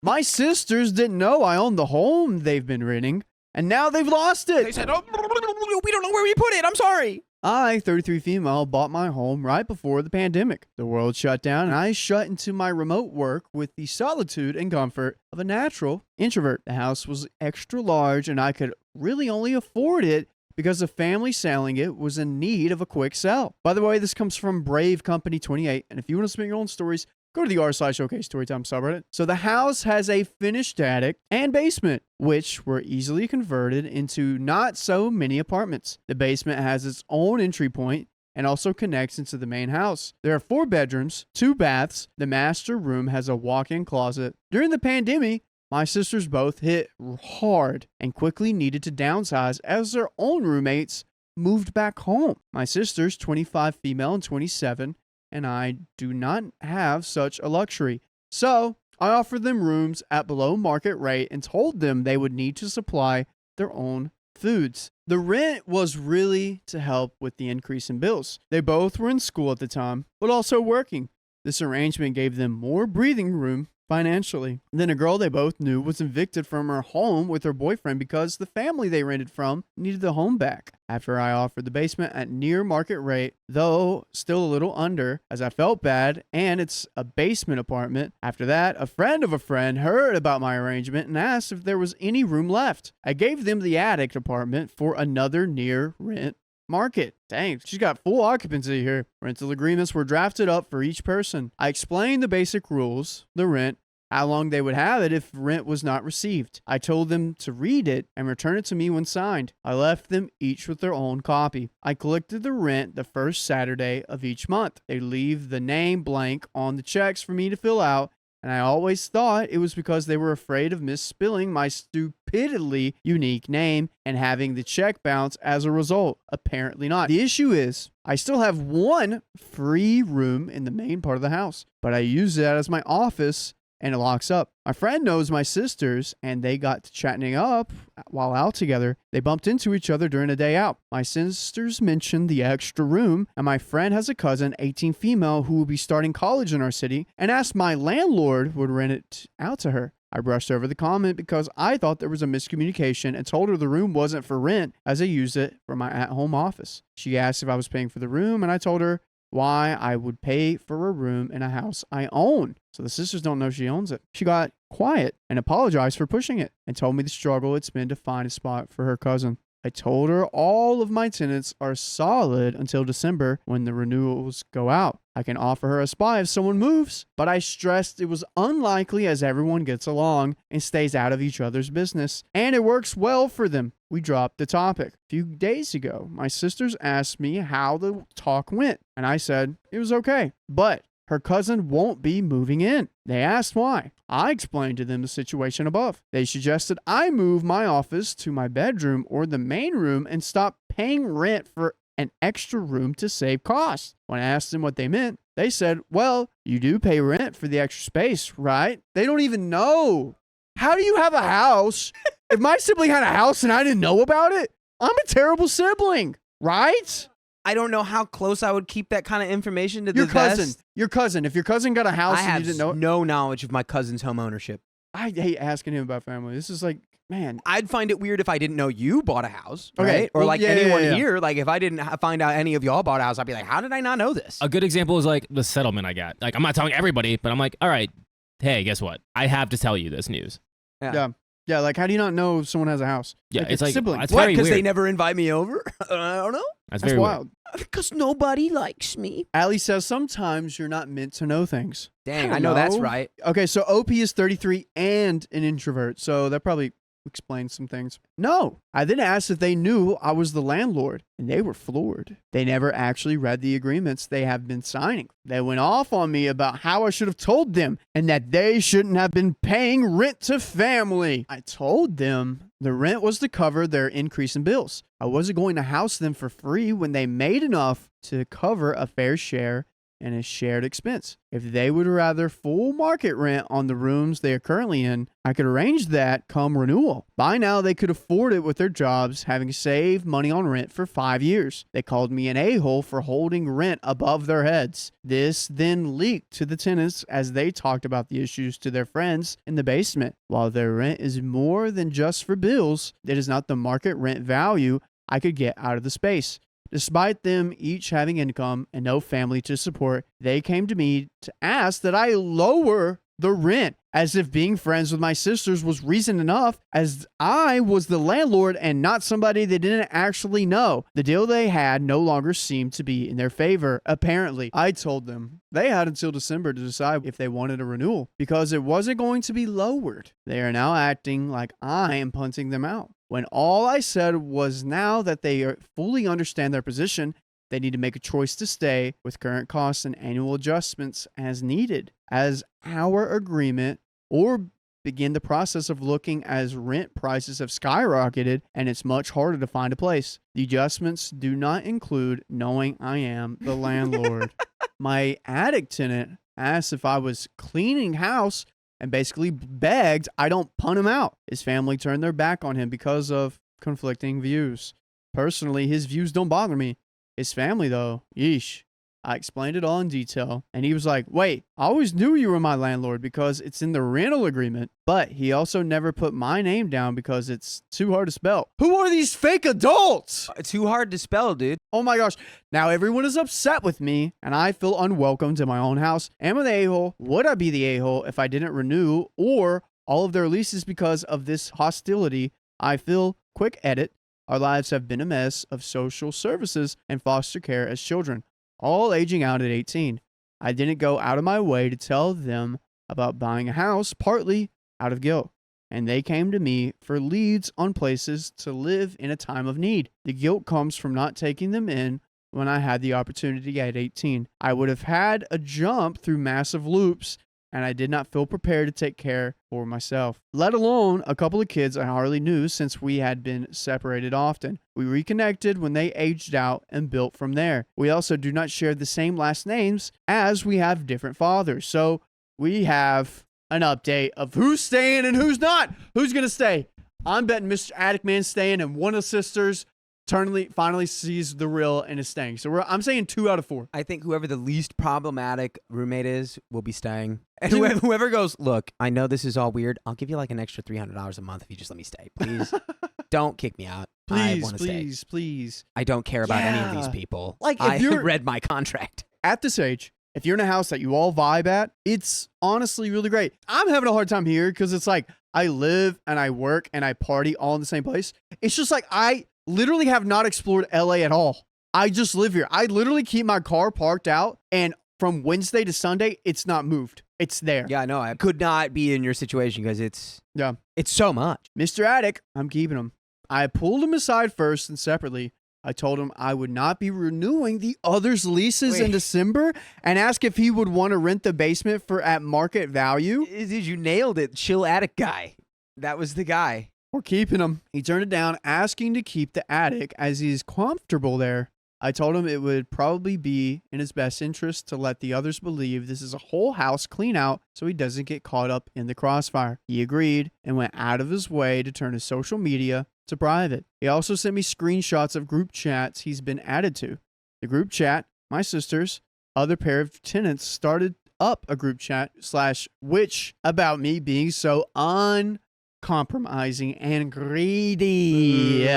My sisters didn't know I owned the home they've been renting, and now they've lost it. They said, oh, we don't know where we put it. I'm sorry. I, 33 female, bought my home right before the pandemic. The world shut down, and I shut into my remote work with the solitude and comfort of a natural introvert. The house was extra large, and I could really only afford it because the family selling it was in need of a quick sell. By the way, this comes from Brave Company 28, and if you want to submit your own stories, go to the r/OK Storytime subreddit. So the house has a finished attic and basement, which were easily converted into not so many apartments. The basement has its own entry point and also connects into the main house. There are 4 bedrooms, 2 baths. The master room has a walk-in closet. During the pandemic, my sisters both hit hard and quickly needed to downsize as their own roommates moved back home. My sisters, 25 female and 27, and I do not have such a luxury. So I offered them rooms at below market rate and told them they would need to supply their own foods. The rent was really to help with the increase in bills. They both were in school at the time, but also working. This arrangement gave them more breathing room financially. Then a girl they both knew was evicted from her home with her boyfriend because the family they rented from needed the home back. After I offered the basement at near market rate, though still a little under, as I felt bad, and it's a basement apartment. After that, a friend of a friend heard about my arrangement and asked if there was any room left. I gave them the attic apartment for another near rent market. Dang, she's got full occupancy here. Rental agreements were drafted up for each person. I explained the basic rules, the rent, how long they would have it if rent was not received. I told them to read it and return it to me when signed. I left them each with their own copy. I collected the rent the first Saturday of each month. They leave the name blank on the checks for me to fill out, and I always thought it was because they were afraid of misspelling my stupidly unique name and having the check bounce as a result. Apparently not. The issue is, I still have one free room in the main part of the house, but I use that as my office and it locks up. My friend knows my sisters, and they got to chatting up while out together. They bumped into each other during a day out. My sisters mentioned the extra room, and my friend has a cousin, 18 female, who will be starting college in our city, and asked my landlord would rent it out to her. I brushed over the comment because I thought there was a miscommunication and told her the room wasn't for rent as I used it for my at-home office. She asked if I was paying for the room, and I told her why I would pay for a room in a house I own. So the sisters don't know she owns it. She got quiet and apologized for pushing it and told me the struggle it's been to find a spot for her cousin. I told her all of my tenants are solid until December when the renewals go out. I can offer her a spot if someone moves, but I stressed it was unlikely as everyone gets along and stays out of each other's business, and it works well for them. We dropped the topic. A few days ago, my sisters asked me how the talk went, and I said it was okay, but her cousin won't be moving in. They asked why. I explained to them the situation above. They suggested I move my office to my bedroom or the main room and stop paying rent for an extra room to save costs. When I asked them what they meant, they said, well, you do pay rent for the extra space, right? They don't even know. How do you have a house? If my sibling had a house and I didn't know about it, I'm a terrible sibling, right? I don't know how close I would keep that kind of information to Your the cousin. vest. Your cousin. If your cousin got a house I and have you didn't know it. no knowledge of my cousin's home ownership. I hate asking him about family. This is like, man. I'd find it weird if I didn't know you bought a house, Okay, right? Or well, like yeah, anyone yeah. here. Like if I didn't find out any of y'all bought a house, I'd be like, how did I not know this? A good example is like the settlement I got. Like I'm not telling everybody, but I'm like, all right, hey, guess what? I have to tell you this news. Yeah, like how do you not know if someone has a house? Yeah, it's like siblings. it's What? very Because they weird. never invite me over? I don't know. That's That's very wild. Because nobody likes me. Allie says sometimes you're not meant to know things. Dang, I I know that's know. right. Okay, so OP is 33 and an introvert, so that probably explains some things. No, I then asked if they knew I was the landlord, and they were floored. They never actually read the agreements they have been signing. They went off on me about how I should have told them and that they shouldn't have been paying rent to family. I told them the rent was to cover their increase in bills. I wasn't going to house them for free when they made enough to cover a fair share and a shared expense. If they would rather full market rent on the rooms they are currently in, I could arrange that come renewal. By now, they could afford it with their jobs, having saved money on rent for 5 years. They called me an a-hole for holding rent above their heads. This then leaked to the tenants as they talked about the issues to their friends in the basement. While their rent is more than just for bills, it is not the market rent value I could get out of the space. Despite them each having income and no family to support, they came to me to ask that I lower the rent, as if being friends with my sisters was reason enough, as I was the landlord and not somebody they didn't actually know. The deal they had no longer seemed to be in their favor, apparently. I told them they had until December to decide if they wanted a renewal, because it wasn't going to be lowered. They are now acting like I am punting them out, when all I said was now that they fully understand their position, they need to make a choice to stay with current costs and annual adjustments as needed, as our agreement, or begin the process of looking as rent prices have skyrocketed and it's much harder to find a place. The adjustments do not include knowing I am the landlord. My attic tenant asked if I was cleaning house and basically begged I don't punt him out. His family turned their back on him because of conflicting views. Personally, his views don't bother me. His family, though, yeesh. I explained it all in detail, and he was like, wait, I always knew you were my landlord because it's in the rental agreement, but he also never put my name down because it's too hard to spell. Who are these fake adults? It's too hard to spell, dude. Oh my gosh. Now everyone is upset with me, and I feel unwelcomed in my own house. Am I the a-hole? Would I be the a-hole if I didn't renew or all of their leases because of this hostility? I feel, quick edit, our lives have been a mess of social services and foster care as children, all aging out at 18. I didn't go out of my way to tell them about buying a house, partly out of guilt, and they came to me for leads on places to live in a time of need. The guilt comes from not taking them in when I had the opportunity at 18. I would have had a jump through massive loops, and I did not feel prepared to take care for myself, let alone a couple of kids I hardly knew since we had been separated often. We reconnected when they aged out and built from there. We also do not share the same last names as we have different fathers. So we have an update of who's staying and who's not. Who's going to stay? I'm betting Mr. Attic Man's staying, and one of the sisters finally sees the real and is staying. So I'm saying 2 out of 4. I think whoever the least problematic roommate is will be staying. And whoever goes, look, I know this is all weird. I'll give you like an extra $300 a month if you just let me stay. Please don't kick me out. I want to stay. Please. I don't care about any of these people. Like, if I you're read my contract. at this age, if you're in a house that you all vibe at, it's honestly really great. I'm having a hard time here because it's like I live and I work and I party all in the same place. It's just like I literally have not explored LA at all. I just live here. I literally keep my car parked out, and from Wednesday to Sunday, it's not moved. It's there. Yeah, no, I could not be in your situation because it's so much. Mr. Attic, I'm keeping him. I pulled him aside first and separately. I told him I would not be renewing the others' leases in December and asked if he would want to rent the basement for at market value. Dude, you nailed it. Chill attic guy. That was the guy. We're keeping him. He turned it down, asking to keep the attic as he's comfortable there. I told him it would probably be in his best interest to let the others believe this is a whole house clean out so he doesn't get caught up in the crossfire. He agreed and went out of his way to turn his social media to private. He also sent me screenshots of group chats he's been added to. The group chat, my sisters, other pair of tenants started up a group chat /which about me being so uncompromising and greedy.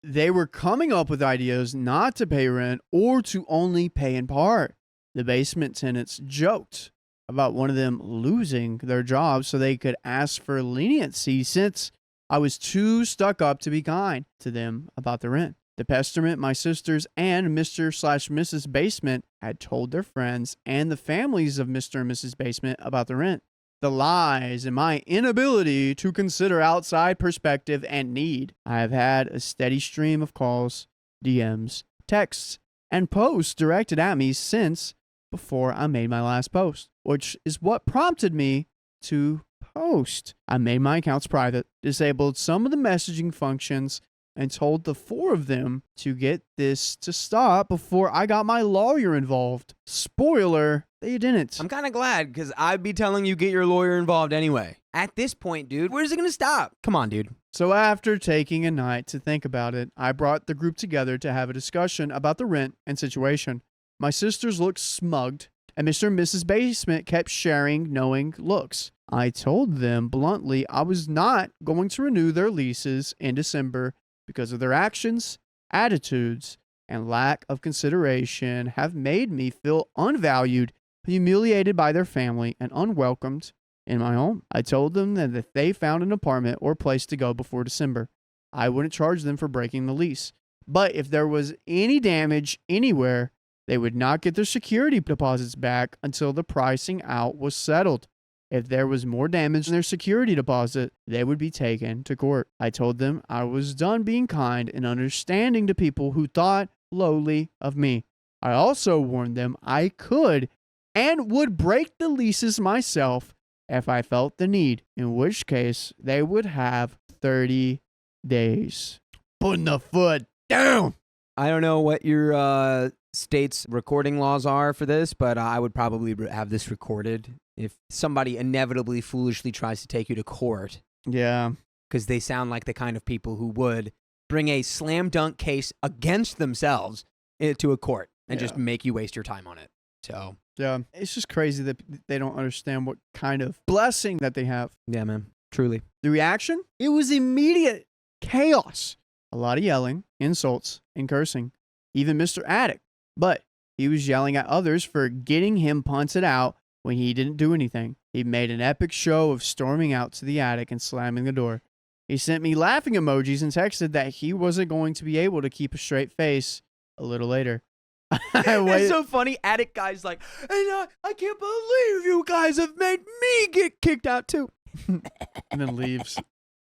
They were coming up with ideas not to pay rent or to only pay in part. The basement tenants joked about one of them losing their job so they could ask for leniency since I was too stuck up to be kind to them about the rent. The pestilence my sisters and Mr./Mrs. Basement had told their friends and the families of Mr. and Mrs. Basement about the rent. The lies and my inability to consider outside perspective and need. I have had a steady stream of calls, DMs, texts, and posts directed at me since before I made my last post, which is what prompted me to post. I made my accounts private, disabled some of the messaging functions, and told the 4 of them to get this to stop before I got my lawyer involved. Spoiler, they didn't. I'm kind of glad because I'd be telling you get your lawyer involved anyway. At this point, dude, where's it going to stop? Come on, dude. So after taking a night to think about it, I brought the group together to have a discussion about the rent and situation. My sisters looked smugged, and Mr. and Mrs. Basement kept sharing knowing looks. I told them bluntly I was not going to renew their leases in December because of their actions, attitudes, and lack of consideration have made me feel unvalued, humiliated by their family, and unwelcomed in my home. I told them that if they found an apartment or place to go before December, I wouldn't charge them for breaking the lease. But if there was any damage anywhere, they would not get their security deposits back until the pricing out was settled. If there was more damage in their security deposit, they would be taken to court. I told them I was done being kind and understanding to people who thought lowly of me. I also warned them I could and would break the leases myself if I felt the need, in which case they would have 30 days. Putting the foot down. I don't know what your state's recording laws are for this, but I would probably have this recorded if somebody inevitably foolishly tries to take you to court. Yeah. Because they sound like the kind of people who would bring a slam dunk case against themselves to a court and just make you waste your time on it. So, yeah, it's just crazy that they don't understand what kind of blessing that they have. yeah, man, truly. The reaction? It was immediate chaos. A lot of yelling, insults, and cursing. Even Mr. Attic. But he was yelling at others for getting him punted out when he didn't do anything. He made an epic show of storming out to the attic and slamming the door. He sent me laughing emojis and texted that he wasn't going to be able to keep a straight face a little later. It's so funny. Attic guy's like, and I can't believe you guys have made me get kicked out too. And then leaves.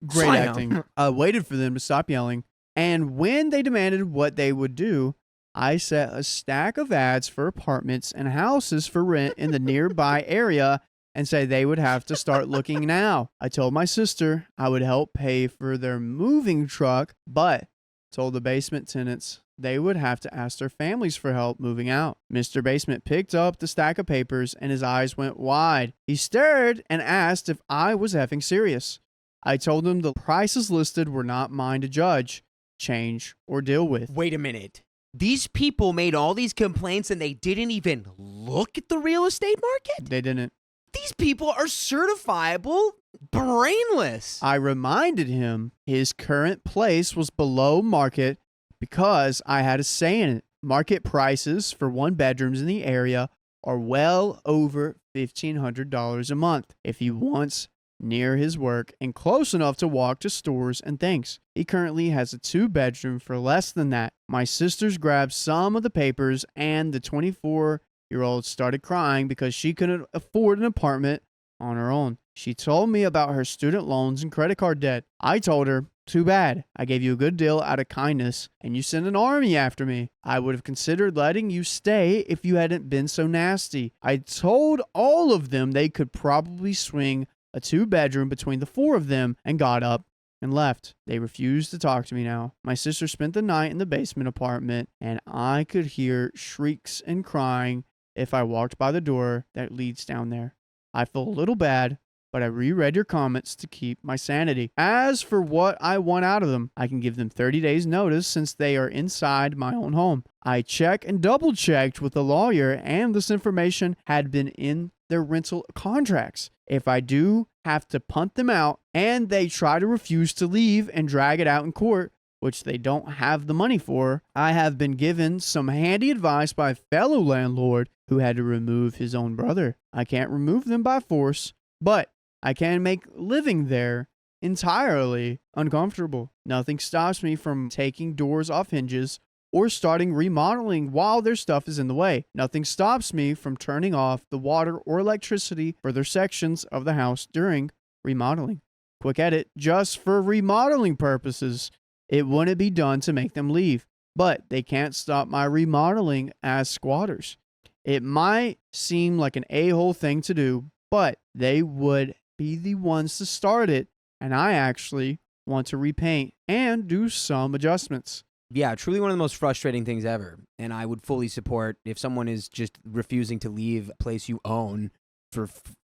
Great Slam. acting. I waited for them to stop yelling. And when they demanded what they would do, I set a stack of ads for apartments and houses for rent in the nearby area and said they would have to start looking now. I told my sister I would help pay for their moving truck, but told the basement tenants they would have to ask their families for help moving out. Mr. Basement picked up the stack of papers and his eyes went wide. He stared and asked if I was effing serious. I told him the prices listed were not mine to judge, change, or deal with. Wait a minute. These people made all these complaints and they didn't even look at the real estate market? They didn't. These people are certifiable brainless. I reminded him his current place was below market because I had a say in it. Market prices for one bedrooms in the area are well over $1,500 a month if he wants near his work and close enough to walk to stores and things. He currently has a 2-bedroom for less than that. My sisters grabbed some of the papers and the 24-year-old started crying because she couldn't afford an apartment on her own. She told me about her student loans and credit card debt. I told her, too bad. I gave you a good deal out of kindness, and you sent an army after me. I would have considered letting you stay if you hadn't been so nasty. I told all of them they could probably swing a 2-bedroom between the 4 of them and got up and left. They refused to talk to me now. My sister spent the night in the basement apartment, and I could hear shrieks and crying if I walked by the door that leads down there. I feel a little bad, but I reread your comments to keep my sanity. As for what I want out of them, I can give them 30 days notice since they are inside my own home. I checked and double checked with the lawyer, and this information had been in their rental contracts. If I do have to punt them out and they try to refuse to leave and drag it out in court, which they don't have the money for, I have been given some handy advice by a fellow landlord who had to remove his own brother. I can't remove them by force, but I can make living there entirely uncomfortable. Nothing stops me from taking doors off hinges or starting remodeling while their stuff is in the way. Nothing stops me from turning off the water or electricity for their sections of the house during remodeling. Quick edit, just for remodeling purposes, it wouldn't be done to make them leave, but they can't stop my remodeling as squatters. It might seem like an a-hole thing to do, but they would be the ones to start it, and I actually want to repaint and do some adjustments. Yeah, truly one of the most frustrating things ever. And I would fully support if someone is just refusing to leave a place you own for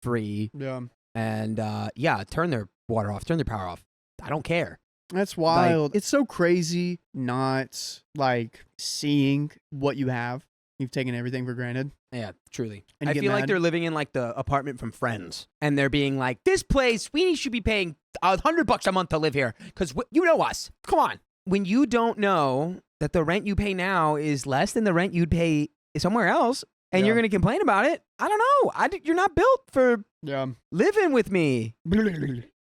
free. Yeah. And turn their water off, turn their power off. I don't care. That's wild. It's so crazy not like seeing what you have. You've taken everything for granted. Yeah, truly. And I you get feel like mad. they're living in like the apartment from Friends, and they're being like, "This place, we should be paying $100 a month to live here because you know us. Come on." When you don't know that the rent you pay now is less than the rent you'd pay somewhere else, and you're going to complain about it, I don't know. You're not built for living with me.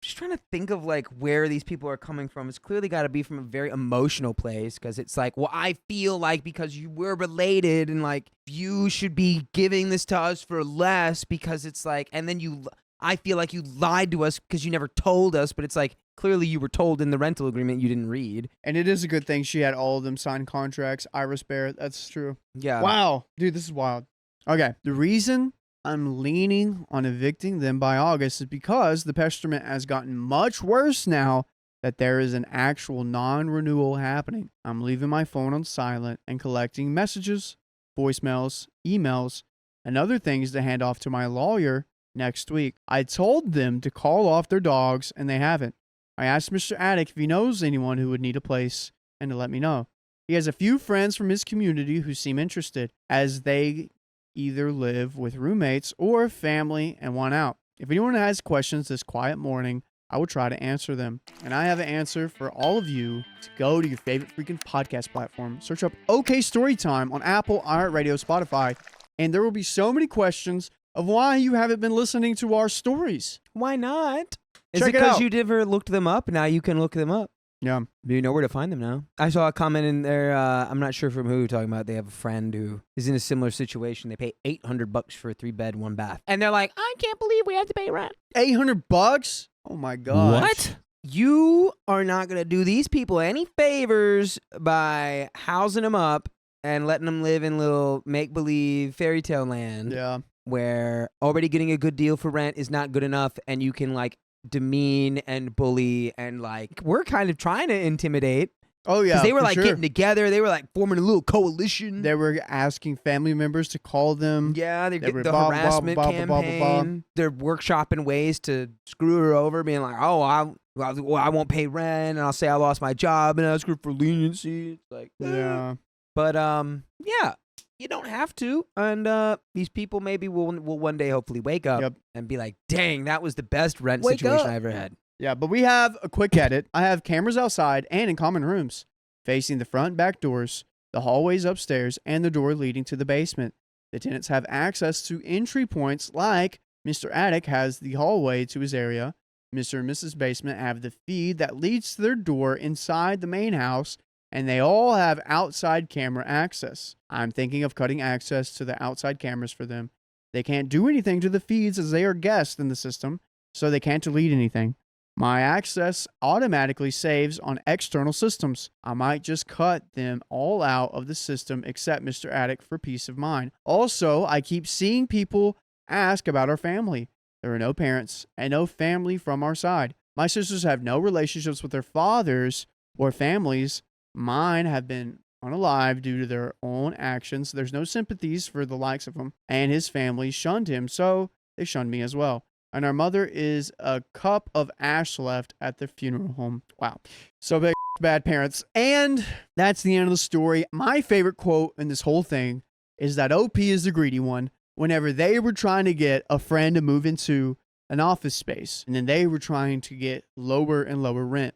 Just trying to think of like where these people are coming from. It's clearly got to be from a very emotional place because it's like, well, I feel like because you were related and like you should be giving this to us for less because it's like, and then I feel like you lied to us because you never told us, but it's like clearly you were told in the rental agreement you didn't read. And it is a good thing she had all of them signed contracts. Iris Bear, that's true. Yeah. Wow. Dude, this is wild. Okay. The reason I'm leaning on evicting them by August is because the pestilence has gotten much worse now that there is an actual non-renewal happening. I'm leaving my phone on silent and collecting messages, voicemails, emails, and other things to hand off to my lawyer next week. I told them to call off their dogs, and they haven't. I asked Mr. Attic if he knows anyone who would need a place and to let me know. He has a few friends from his community who seem interested, as they either live with roommates or family and want out. If anyone has questions this quiet morning, I will try to answer them. And I have an answer for all of you to go to your favorite freaking podcast platform. Search up OK Storytime on Apple, iHeartRadio, Spotify, and there will be so many questions of why you haven't been listening to our stories. Why not? Is Check it it because out. you never looked them up? Now you can look them up. Yeah. You know where to find them now. I saw a comment in there. I'm not sure from who talking about. They have a friend who is in a similar situation. They pay $800 for a 3-bed, 1-bath, and they're like, "I can't believe we have to pay rent." $800? Oh my god. What? You are not gonna do these people any favors by housing them up and letting them live in little make-believe fairy tale land. Yeah. Where already getting a good deal for rent is not good enough, and you can like demean and bully and like we're kind of trying to intimidate. Oh yeah. Because they were for like sure. getting together, they were like forming a little coalition. They were asking family members to call them. Yeah, they're They getting were the blah, harassment blah, blah, blah, blah, blah. campaign. They're workshopping ways to screw her over, being like, "Oh, I won't pay rent, and I'll say I lost my job, and I'll screw for leniency." It's like, Yeah. But yeah, you don't have to. And these people maybe will one day hopefully wake up and be like, "Dang, that was the best rent Wake situation up. I ever had." Yeah, but we have a quick edit. I have cameras outside and in common rooms, facing the front and back doors, the hallways upstairs, and the door leading to the basement. The tenants have access to entry points like Mr. Attic has the hallway to his area. Mr. and Mrs. Basement have the feed that leads to their door inside the main house, and they all have outside camera access. I'm thinking of cutting access to the outside cameras for them. They can't do anything to the feeds as they are guests in the system, so they can't delete anything. My access automatically saves on external systems. I might just cut them all out of the system except Mr. Attic for peace of mind. Also, I keep seeing people ask about our family. There are no parents and no family from our side. My sisters have no relationships with their fathers or families. Mine have been unalive due to their own actions. There's no sympathies for the likes of him, and his family shunned him, so they shunned me as well. And our mother is a cup of ash left at the funeral home. Wow. So bad parents. And that's the end of the story. My favorite quote in this whole thing is that OP is the greedy one. Whenever they were trying to get a friend to move into an office space, and then they were trying to get lower and lower rent.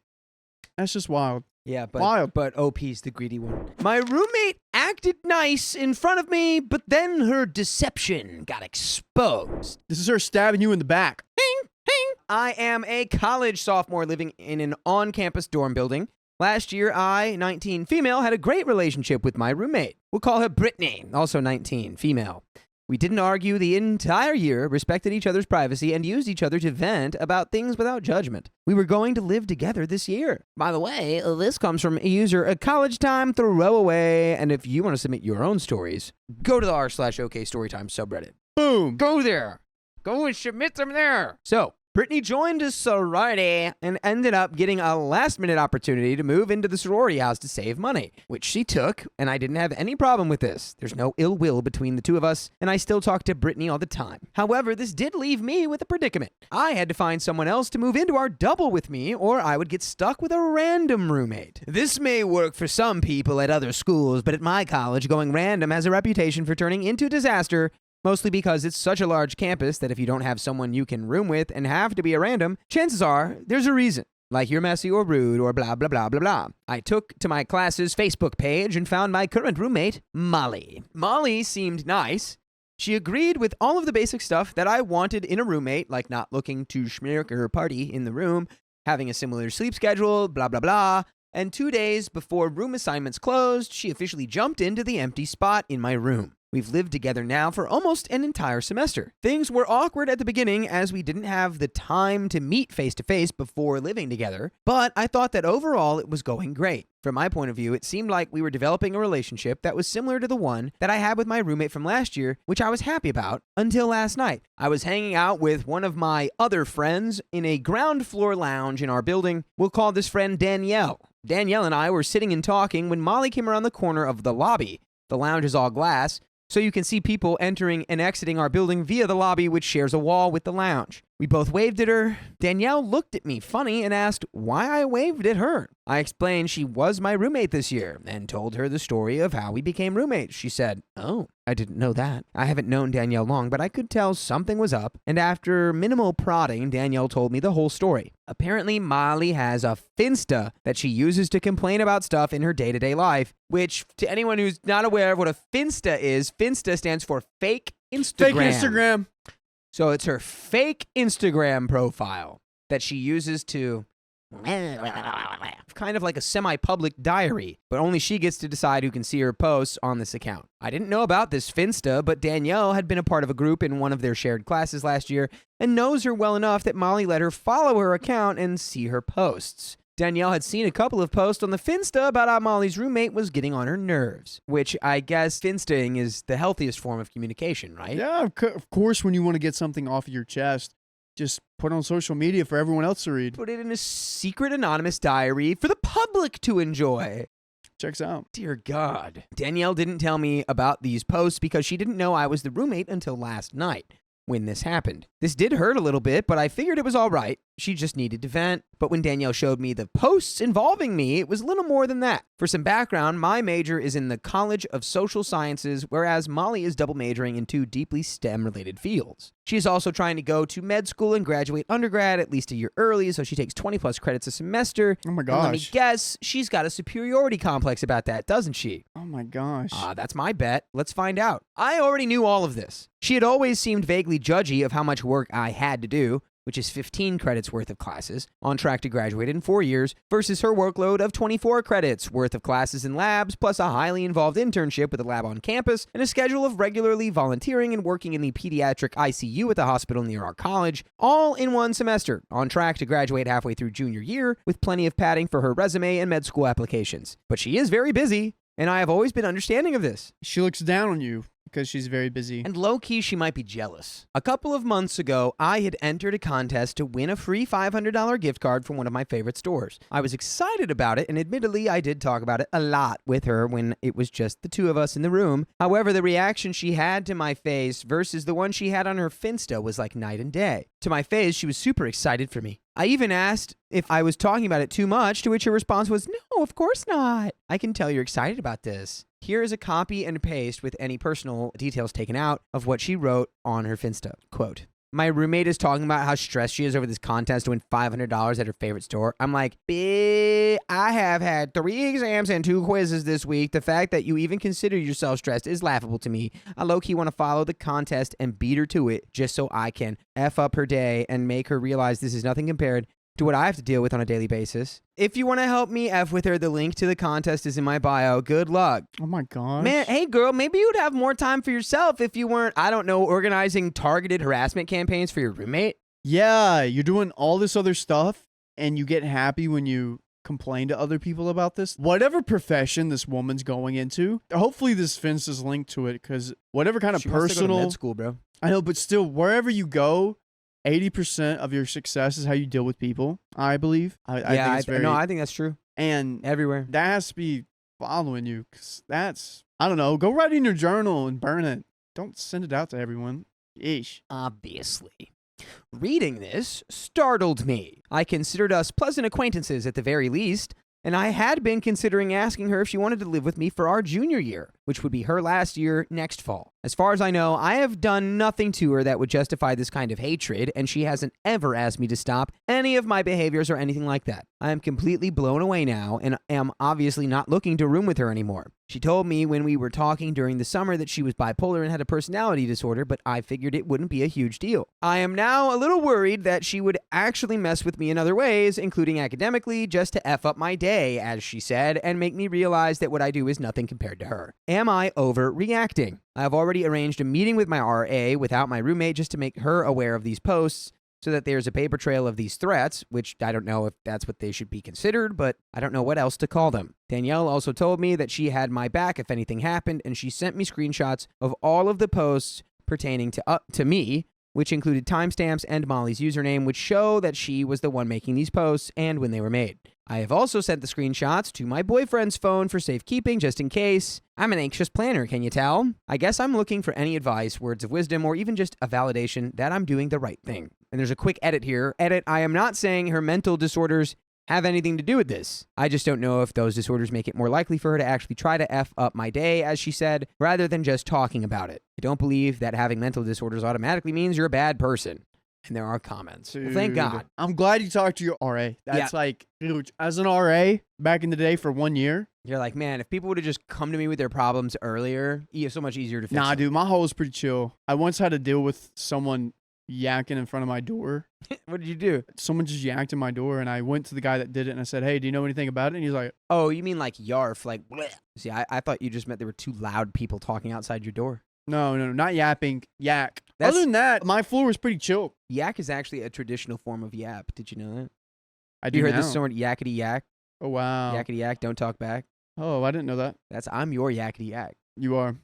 That's just wild. Yeah, Wild. but OP's the greedy one. My roommate acted nice in front of me, but then her deception got exposed. This is her stabbing you in the back. Hing, hing. I am a college sophomore living in an on-campus dorm building. Last year, I, 19, female, had a great relationship with my roommate. We'll call her Brittany, also 19, female. We didn't argue the entire year, respected each other's privacy, and used each other to vent about things without judgment. We were going to live together this year. By the way, this comes from a user, a college time throwaway. And if you want to submit your own stories, go to the r/OK Storytime subreddit. Boom. Go there. Go and submit them there. So, Brittany joined a sorority and ended up getting a last-minute opportunity to move into the sorority house to save money, which she took, and I didn't have any problem with this. There's no ill will between the two of us, and I still talk to Brittany all the time. However, this did leave me with a predicament. I had to find someone else to move into our double with me, or I would get stuck with a random roommate. This may work for some people at other schools, but at my college, going random has a reputation for turning into disaster, mostly because it's such a large campus that if you don't have someone you can room with and have to be a random, chances are there's a reason. Like you're messy or rude or blah, blah, blah, blah, blah. I took to my class's Facebook page and found my current roommate, Molly. Molly seemed nice. She agreed with all of the basic stuff that I wanted in a roommate, like not looking to schmirk or party in the room, having a similar sleep schedule, blah, blah, blah. And 2 days before room assignments closed, she officially jumped into the empty spot in my room. We've lived together now for almost an entire semester. Things were awkward at the beginning as we didn't have the time to meet face-to-face before living together, but I thought that overall it was going great. From my point of view, it seemed like we were developing a relationship that was similar to the one that I had with my roommate from last year, which I was happy about until last night. I was hanging out with one of my other friends in a ground floor lounge in our building. We'll call this friend Danielle. Danielle and I were sitting and talking when Molly came around the corner of the lobby. The lounge is all glass, so you can see people entering and exiting our building via the lobby, which shares a wall with the lounge. We both waved at her. Danielle looked at me funny and asked why I waved at her. I explained she was my roommate this year and told her the story of how we became roommates. She said, "Oh, I didn't know that." I haven't known Danielle long, but I could tell something was up, and after minimal prodding, Danielle told me the whole story. Apparently, Molly has a Finsta that she uses to complain about stuff in her day-to-day life, which, to anyone who's not aware of what a Finsta stands for fake Instagram. Fake Instagram. So it's her fake Instagram profile that she uses to kind of like a semi-public diary, but only she gets to decide who can see her posts on this account. I didn't know about this Finsta, but Danielle had been a part of a group in one of their shared classes last year and knows her well enough that Molly let her follow her account and see her posts. Danielle had seen a couple of posts on the Finsta about how Molly's roommate was getting on her nerves, which I guess Finstaing is the healthiest form of communication, right? Yeah, of course, when you want to get something off of your chest, just put it on social media for everyone else to read. Put it in a secret anonymous diary for the public to enjoy. Checks out. Dear God. Danielle didn't tell me about these posts because she didn't know I was the roommate until last night when this happened. This did hurt a little bit, but I figured it was all right. She just needed to vent. But when Danielle showed me the posts involving me, it was a little more than that. For some background, my major is in the College of Social Sciences, whereas Molly is double majoring in two deeply STEM-related fields. She is also trying to go to med school and graduate undergrad at least a year early, so she takes 20 plus credits a semester. Oh my gosh. And let me guess, she's got a superiority complex about that, doesn't she? Oh my gosh. That's my bet. Let's find out. I already knew all of this. She had always seemed vaguely judgy of how much work I had to do, which is 15 credits worth of classes, on track to graduate in 4 years, versus her workload of 24 credits worth of classes and labs, plus a highly involved internship with a lab on campus, and a schedule of regularly volunteering and working in the pediatric ICU at the hospital near our college, all in one semester, on track to graduate halfway through junior year, with plenty of padding for her resume and med school applications. But she is very busy, and I have always been understanding of this. She looks down on you because she's very busy. And low-key, she might be jealous. A couple of months ago, I had entered a contest to win a free $500 gift card from one of my favorite stores. I was excited about it, and admittedly, I did talk about it a lot with her when it was just the two of us in the room. However, the reaction she had to my face versus the one she had on her Finsta was like night and day. To my face, she was super excited for me. I even asked if I was talking about it too much, to which her response was, "No, of course not. I can tell you're excited about this." Here is a copy and paste with any personal details taken out of what she wrote on her Finsta. Quote, "My roommate is talking about how stressed she is over this contest to win $500 at her favorite store. I'm like, bitch, I have had 3 exams and 2 quizzes this week. The fact that you even consider yourself stressed is laughable to me. I low-key want to follow the contest and beat her to it just so I can F up her day and make her realize this is nothing compared to what I have to deal with on a daily basis. If you want to help me F with her, the link to the contest is in my bio. Good luck." Oh my gosh. Man, hey girl, maybe you'd have more time for yourself if you weren't, I don't know, organizing targeted harassment campaigns for your roommate. Yeah, you're doing all this other stuff and you get happy when you complain to other people about this. Whatever profession this woman's going into, hopefully this Finsta is linked to it, because whatever kind of She wants to go to personal med school, bro. I know, but still, wherever you go, 80% of your success is how you deal with people, I believe. I think it's very, I think that's true. and Everywhere. that has to be following you, because that's, I don't know, go write in your journal and burn it. Don't send it out to everyone. Yeesh. Obviously. Reading this startled me. I considered us pleasant acquaintances at the very least, and I had been considering asking her if she wanted to live with me for our junior year, which would be her last year next fall. As far as I know, I have done nothing to her that would justify this kind of hatred, and she hasn't ever asked me to stop any of my behaviors or anything like that. I am completely blown away now, and am obviously not looking to room with her anymore. She told me when we were talking during the summer that she was bipolar and had a personality disorder, but I figured it wouldn't be a huge deal. I am now a little worried that she would actually mess with me in other ways, including academically, just to F up my day, as she said, and make me realize that what I do is nothing compared to her. Am I overreacting? I have already arranged a meeting with my RA without my roommate just to make her aware of these posts, so that there's a paper trail of these threats, which I don't know if that's what they should be considered, but I don't know what else to call them. Danielle also told me that she had my back if anything happened, and she sent me screenshots of all of the posts pertaining to me, which included timestamps and Molly's username, which show that she was the one making these posts and when they were made. I have also sent the screenshots to my boyfriend's phone for safekeeping, just in case. I'm an anxious planner, can you tell? I guess I'm looking for any advice, words of wisdom, or even just a validation that I'm doing the right thing. And there's a quick edit here. Edit, I am not saying her mental disorders have anything to do with this. I just don't know if those disorders make it more likely for her to actually try to F up my day, as she said, rather than just talking about it. I don't believe that having mental disorders automatically means you're a bad person. And there are comments. Well, thank God. I'm glad you talked to your RA. That's like, huge. As an RA, back in the day for 1 year. You're like, man, if people would have just come to me with their problems earlier, it's so much easier to fix them. Dude, my hole was pretty chill. I once had to deal with someone yakking in front of my door. What did you do? Someone just yacked in my door, and I went to the guy that did it, and I said, hey, do you know anything about it? And he's like, oh, you mean like yarf, like bleh. See, I thought you just meant there were two loud people talking outside your door. No, not yapping, yak. Other than that, my floor was pretty chill. Yak is actually a traditional form of yap. Did you know that? I do. You heard this song, yakety yak? Oh, wow. Yakety yak, don't talk back. Oh, I didn't know that. I'm your yakety yak. You are.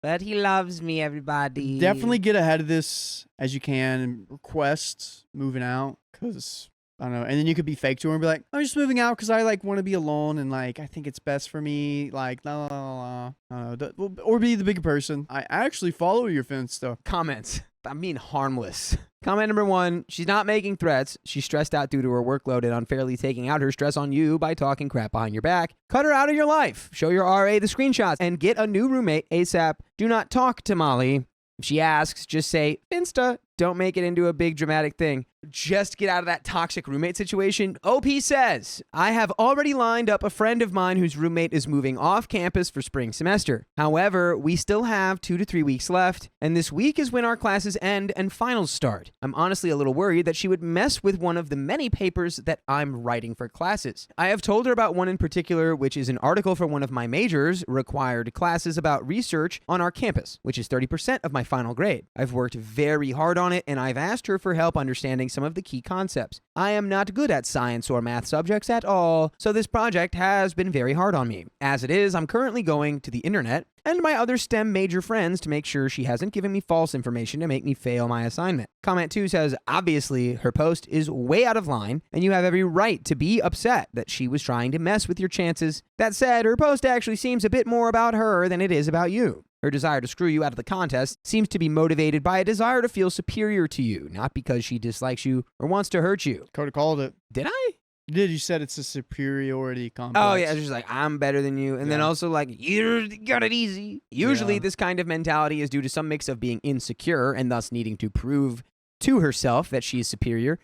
But he loves me, everybody. Definitely get ahead of this as you can and request moving out, because I don't know. And then you could be fake to her and be like, I'm just moving out because I like want to be alone and like I think it's best for me. Like, la la la. Or be the bigger person. I actually follow your Finsta. Comments. I mean, harmless. Comment number 1, she's not making threats. She's stressed out due to her workload and unfairly taking out her stress on you by talking crap behind your back. Cut her out of your life. Show your RA the screenshots and get a new roommate ASAP. Do not talk to Molly. If she asks, just say, Finsta. Don't make it into a big dramatic thing. Just get out of that toxic roommate situation. OP says, I have already lined up a friend of mine whose roommate is moving off campus for spring semester. However, we still have 2 to 3 weeks left, and this week is when our classes end and finals start. I'm honestly a little worried that she would mess with one of the many papers that I'm writing for classes. I have told her about one in particular, which is an article for one of my majors, required classes about research on our campus, which is 30% of my final grade. I've worked very hard on it, and I've asked her for help understanding some of the key concepts. I am not good at science or math subjects at all, so this project has been very hard on me. As it is, I'm currently going to the internet and my other STEM major friends to make sure she hasn't given me false information to make me fail my assignment. Comment 2 says, obviously, her post is way out of line, and you have every right to be upset that she was trying to mess with your chances. That said, her post actually seems a bit more about her than it is about you. Her desire to screw you out of the contest seems to be motivated by a desire to feel superior to you, not because she dislikes you or wants to hurt you. Coda called it. Did I? You did. You said it's a superiority complex. Oh, yeah. It's just like, I'm better than you. And then also like, you got it easy. Usually this kind of mentality is due to some mix of being insecure and thus needing to prove to herself that she is superior,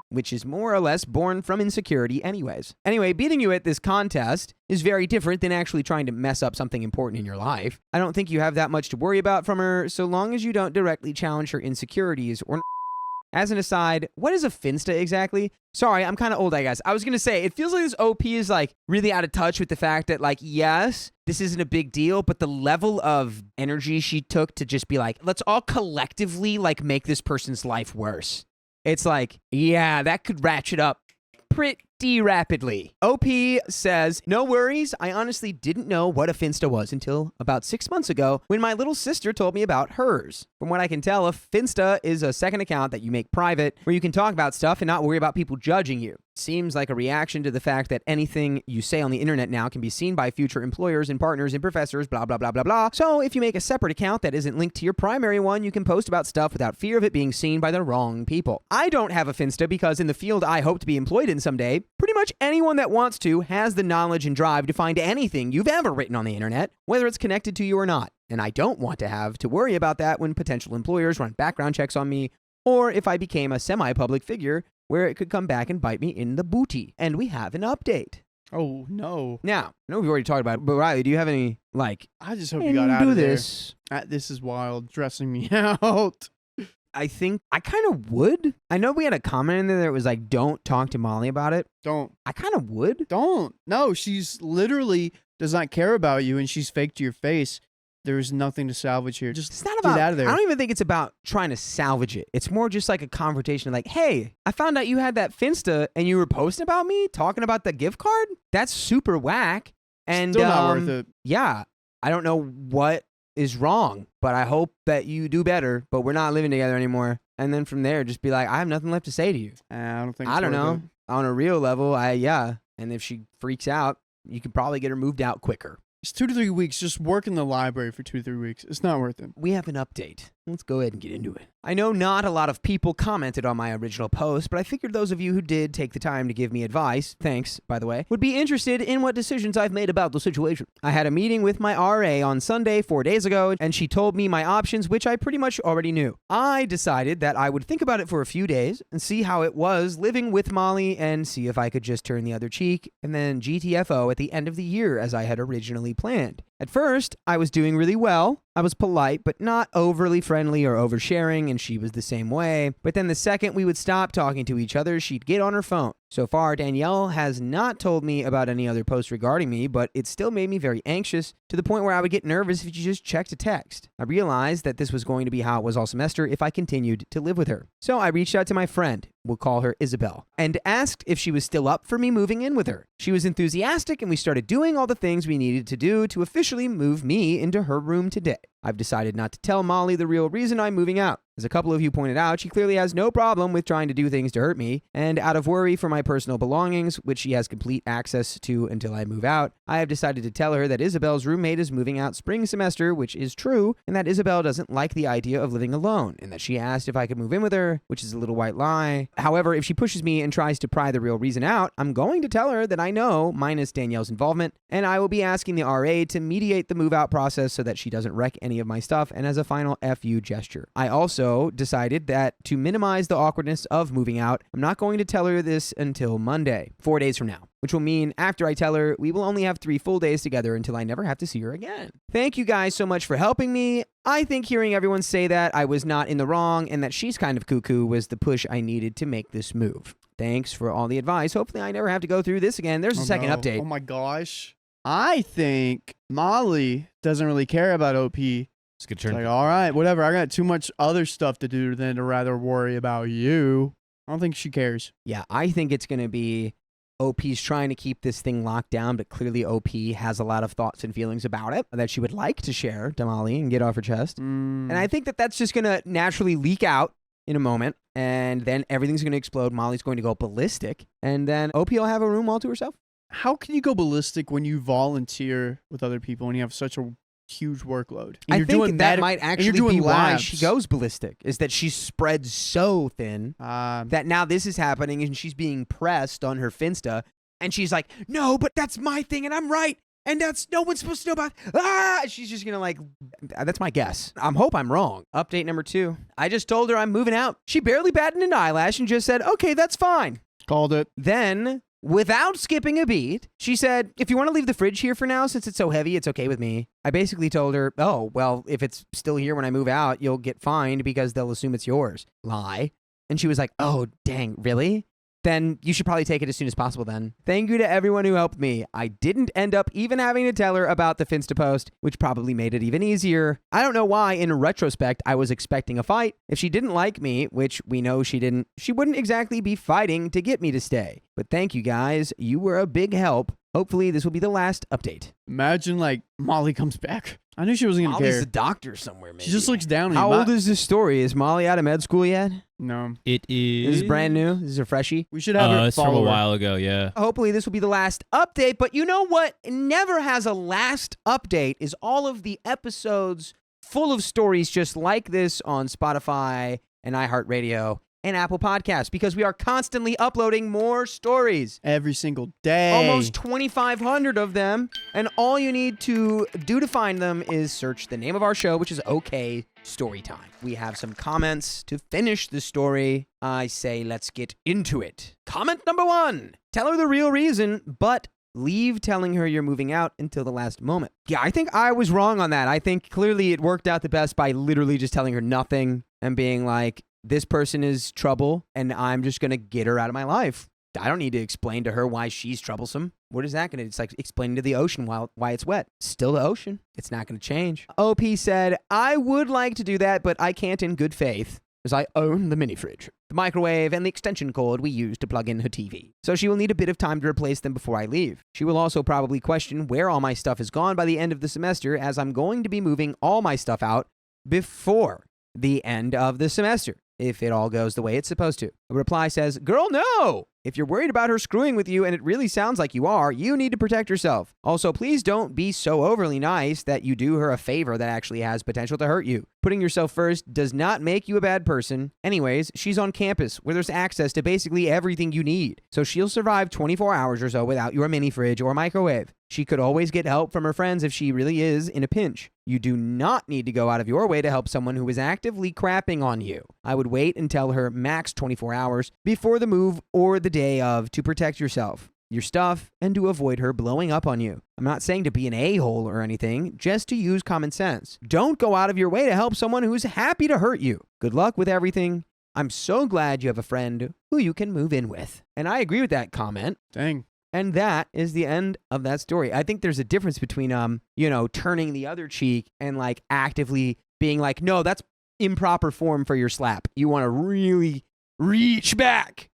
which is more or less born from insecurity anyways. Anyway, beating you at this contest is very different than actually trying to mess up something important in your life. I don't think you have that much to worry about from her, so long as you don't directly challenge her insecurities or... As an aside, what is a Finsta exactly? Sorry, I'm kind of old, I guess. I was going to say, it feels like this OP is like really out of touch with the fact that like, yes, this isn't a big deal, but the level of energy she took to just be like, let's all collectively like make this person's life worse. It's like, yeah, that could ratchet up pretty pretty rapidly. OP says, no worries. I honestly didn't know what a Finsta was until about 6 months ago when my little sister told me about hers. From what I can tell, a Finsta is a second account that you make private where you can talk about stuff and not worry about people judging you. Seems like a reaction to the fact that anything you say on the internet now can be seen by future employers and partners and professors, blah, blah, blah, blah, blah. So if you make a separate account that isn't linked to your primary one, you can post about stuff without fear of it being seen by the wrong people. I don't have a Finsta because in the field I hope to be employed in someday, pretty much anyone that wants to has the knowledge and drive to find anything you've ever written on the internet, whether it's connected to you or not. And I don't want to have to worry about that when potential employers run background checks on me, or if I became a semi-public figure where it could come back and bite me in the booty. And we have an update. Oh, no. Now, I know we've already talked about it, but Riley, do you have any, I just hope you got out of this? there. This is wild. Dressing me out. I think I kind of would. I know we had a comment in there that was like, don't talk to Molly about it. Don't. I kind of would. Don't. No, she's literally does not care about you, and she's fake to your face. There's nothing to salvage here. Just it's not about, get out of there. I don't even think it's about trying to salvage it. It's more just like a confrontation like, hey, I found out you had that Finsta and you were posting about me, talking about the gift card? That's super whack. And still not worth it. Yeah. I don't know what is wrong, but I hope that you do better, but we're not living together anymore. And then from there, just be like, I have nothing left to say to you. I don't think I don't know. It. On a real level, yeah. And if she freaks out, you could probably get her moved out quicker. It's 2 to 3 weeks. Just work in the library for 2 to 3 weeks. It's not worth it. We have an update. Let's go ahead and get into it. I know not a lot of people commented on my original post, but I figured those of you who did take the time to give me advice, thanks, by the way, would be interested in what decisions I've made about the situation. I had a meeting with my RA on Sunday 4 days ago, and she told me my options, which I pretty much already knew. I decided that I would think about it for a few days and see how it was living with Molly and see if I could just turn the other cheek and then GTFO at the end of the year as I had originally planned. At first, I was doing really well. I was polite, but not overly friendly or oversharing, and she was the same way. But then the second we would stop talking to each other, she'd get on her phone. So far, Danielle has not told me about any other posts regarding me, but it still made me very anxious to the point where I would get nervous if she just checked a text. I realized that this was going to be how it was all semester if I continued to live with her. So I reached out to my friend, we'll call her Isabel, and asked if she was still up for me moving in with her. She was enthusiastic, and we started doing all the things we needed to do to officially move me into her room today. I've decided not to tell Molly the real reason I'm moving out. As a couple of you pointed out, she clearly has no problem with trying to do things to hurt me, and out of worry for my personal belongings, which she has complete access to until I move out, I have decided to tell her that Isabel's roommate is moving out spring semester, which is true, and that Isabel doesn't like the idea of living alone, and that she asked if I could move in with her, which is a little white lie. However, if she pushes me and tries to pry the real reason out, I'm going to tell her that I know, minus Danielle's involvement, and I will be asking the RA to mediate the move out process so that she doesn't wreck any of my stuff, and as a final FU gesture. I also decided that to minimize the awkwardness of moving out, I'm not going to tell her this until Monday, 4 days from now, which will mean after I tell her, we will only have 3 full days together until I never have to see her again. Thank you guys so much for helping me. I think hearing everyone say that I was not in the wrong and that she's kind of cuckoo was the push I needed to make this move. Thanks for all the advice. Hopefully I never have to go through this again. There's a second update. Oh my gosh. I think Molly doesn't really care about OP. It's a good turn. Like, all right, whatever. I got too much other stuff to do than to rather worry about you. I don't think she cares. Yeah, I think it's going to be OP's trying to keep this thing locked down, but clearly OP has a lot of thoughts and feelings about it that she would like to share to Molly and get off her chest. And I think that that's just going to naturally leak out in a moment, and then everything's going to explode. Molly's going to go ballistic, and then OP will have a room all to herself. How can you go ballistic when you volunteer with other people and you have such a huge workload? And I think that might actually be why she goes ballistic, is that she's spread so thin that now this is happening and she's being pressed on her Finsta, and she's like, no, but that's my thing and I'm right. And that's no one's supposed to know about. She's just going to like, that's my guess. I hope I'm wrong. Update number 2. I just told her I'm moving out. She barely batted an eyelash and just said, okay, that's fine. Called it. Then, without skipping a beat, she said, if you want to leave the fridge here for now, since it's so heavy, it's okay with me. I basically told her, oh, well, if it's still here when I move out, you'll get fined because they'll assume it's yours. Lie. And she was like, oh, dang, really? then you should probably take it as soon as possible then. Thank you to everyone who helped me. I didn't end up even having to tell her about the Finsta post, which probably made it even easier. I don't know why, in retrospect, I was expecting a fight. If she didn't like me, which we know she didn't, she wouldn't exactly be fighting to get me to stay. But thank you guys. You were a big help. Hopefully this will be the last update. Imagine, like, Molly comes back. I knew she wasn't going to Molly's care. a doctor somewhere, maybe. She just looks down on How you. old is this story? Is Molly out of med school yet? No. It is. This is brand new. This is a freshie. We should have her It's from follow a her. while ago, yeah. Hopefully this will be the last update, but you know what never has a last update is all of the episodes full of stories just like this on Spotify and iHeartRadio and Apple Podcasts, because we are constantly uploading more stories. Every single day. Almost 2,500 of them, and all you need to do to find them is search the name of our show, which is OK Storytime. We have some comments to finish the story. I say let's get into it. Comment number 1. Tell her the real reason, but leave telling her you're moving out until the last moment. Yeah, I think I was wrong on that. I think clearly it worked out the best by literally just telling her nothing and being like, this person is trouble, and I'm just going to get her out of my life. I don't need to explain to her why she's troublesome. What is that going to do? It's like explaining to the ocean why it's wet. Still the ocean. It's not going to change. OP said, I would like to do that, but I can't in good faith, as I own the mini fridge, the microwave, and the extension cord we use to plug in her TV. So she will need a bit of time to replace them before I leave. She will also probably question where all my stuff has gone by the end of the semester, as I'm going to be moving all my stuff out before the end of the semester, if it all goes the way it's supposed to. A reply says, girl, no! If you're worried about her screwing with you, and it really sounds like you are, you need to protect yourself. Also, please don't be so overly nice that you do her a favor that actually has potential to hurt you. Putting yourself first does not make you a bad person. Anyways, she's on campus where there's access to basically everything you need. So she'll survive 24 hours or so without your mini fridge or microwave. She could always get help from her friends if she really is in a pinch. You do not need to go out of your way to help someone who is actively crapping on you. I would wait until her max 24 hours before the move or the day of to protect yourself, your stuff, and to avoid her blowing up on you. I'm not saying to be an a-hole or anything, just to use common sense. Don't go out of your way to help someone who's happy to hurt you. Good luck with everything. I'm so glad you have a friend who you can move in with. And I agree with that comment. Dang. And that is the end of that story. I think there's a difference between, turning the other cheek and like actively being like, no, that's improper form for your slap. You want to really reach back.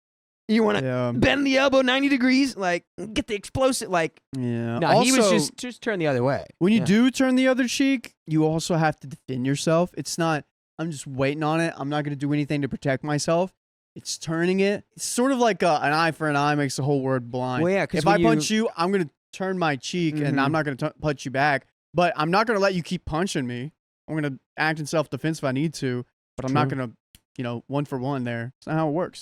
You want to bend the elbow 90 degrees, like get the explosive, like. Yeah. No, he was just turn the other way. When you do turn the other cheek, you also have to defend yourself. It's not, I'm just waiting on it. I'm not going to do anything to protect myself. It's turning it. It's sort of like an eye for an eye makes the whole word blind. Well, yeah, if I punch you, I'm going to turn my cheek and I'm not going to punch you back. But I'm not going to let you keep punching me. I'm going to act in self-defense if I need to. But I'm not going to, 1 for 1 there. That's not how it works.